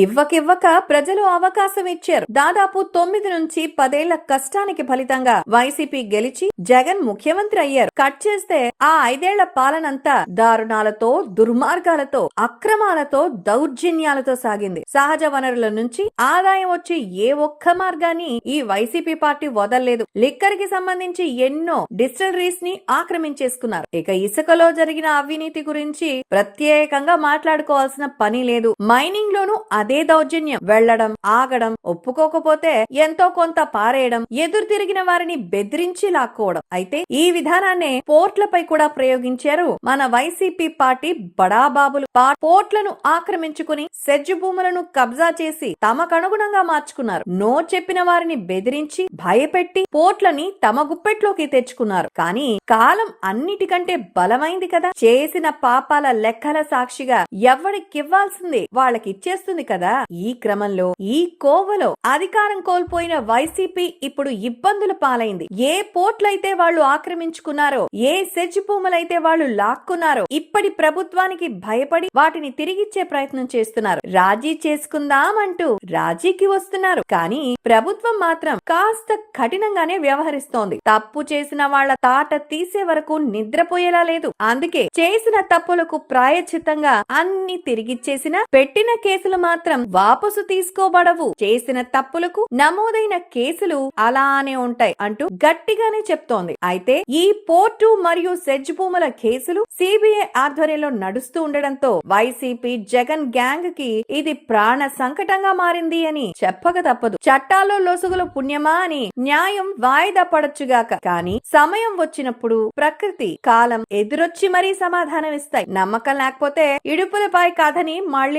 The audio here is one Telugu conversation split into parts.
ఇవ్వకివ్వక ప్రజలు అవకాశం ఇచ్చారు. దాదాపు 9 నుంచి 10 ఏళ్ల కష్టానికి ఫలితంగా వైసీపీ గెలిచి జగన్ ముఖ్యమంత్రి అయ్యారు. కట్ చేస్తే ఆ 5 ఏళ్ల పాలనంతా దారుణాలతో, దుర్మార్గాలతో, అక్రమాలతో, దౌర్జన్యాలతో సాగింది. సహజ వనరుల నుంచి ఆదాయం వచ్చే ఏ ఒక్క మార్గాన్ని ఈ వైసీపీ పార్టీ వదలలేదు. లిక్కర్ కి సంబంధించి ఎన్నో డిస్టిలరీస్ ని ఆక్రమించేసుకున్నారు. ఇక ఇసుకలో జరిగిన అవినీతి గురించి ప్రత్యేకంగా మాట్లాడుకోవాల్సిన పని లేదు. మైనింగ్ లోను అదే దౌర్జన్యం. వెళ్లడం, ఆగడం, ఒప్పుకోకపోతే ఎంతో కొంత పారేయడం, ఎదురు తిరిగిన వారిని బెదిరించి లాక్కోవడం. అయితే ఈ విధానాన్నే పోర్ట్లపై కూడా ప్రయోగించారు మన వైసీపీ పార్టీ బడాబాబులు. పోర్ట్లను ఆక్రమించుకుని సెజ్జు భూములను కబ్జా చేసి తమకనుగుణంగా మార్చుకున్నారు. నో చెప్పిన వారిని బెదిరించి భయపెట్టి పోర్ట్లని తమ గుప్పెట్లోకి తెచ్చుకున్నారు. కానీ కాలం అన్నిటికంటే బలమైంది కదా. చేసిన పాపాల లెక్కల సాక్షిగా ఎవరికివ్వాల్సింది వాళ్ళకి ఇచ్చేస్తుంది కదా. ఈ క్రమంలో ఈ కోవలో అధికారం కోల్పోయిన వైసీపీ ఇప్పుడు ఇబ్బందుల పాలైంది. ఏ పోర్ట్లయితే వాళ్ళు ఆక్రమించుకున్నారో, ఏ సెజ్ భూములైతే వాళ్ళు లాక్కున్నారో ఇప్పటి ప్రభుత్వానికి భయపడి వాటిని తిరిగిచ్చే ప్రయత్నం చేస్తున్నారు. రాజీ చేసుకుందామంటూ రాజీకి వస్తున్నారు. కానీ ప్రభుత్వం మాత్రం కాస్త కఠినంగానే వ్యవహరిస్తోంది. తప్పు చేసిన వాళ్ళ తాట తీసే వరకు నిద్రపోయేలా లేదు. అందుకే చేసిన తప్పులకు ప్రాయశ్చిత్తంగా అన్ని తిరిగిచ్చేసినా పెట్టిన కేసులు మాత్రం వాపసు తీసుకోబడవు. చేసిన తప్పులకు నమోదైన కేసులు అలానే ఉంటాయి అంటూ గట్టిగానే చెప్తోంది. అయితే ఈ పోర్టు మరియు సెజ్ భూముల కేసులు సిబిఐ ఆధ్వర్యంలో నడుస్తూ ఉండడంతో వైసీపీ జగన్ గ్యాంగ్ కి ఇది ప్రాణ సంకటంగా మారింది అని చెప్పక తప్పదు. చట్టాల్లో లొసుగులు పుణ్యమా అని న్యాయం వాయిదా పడొచ్చుగాక, కానీ సమయం వచ్చినప్పుడు ప్రకృతి, కాలం ఎదురొచ్చి మరీ సమాధానం ఇస్తాయి. నమ్మకం లేకపోతే ఇడుపులపై కథని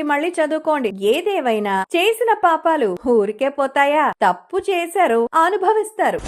మళ్ళీ చదువుకోండి. ఏదేవైనా చేసిన పాపాలు ఊరికే పోతాయా? తప్పు చేశారు, అనుభవిస్తారు.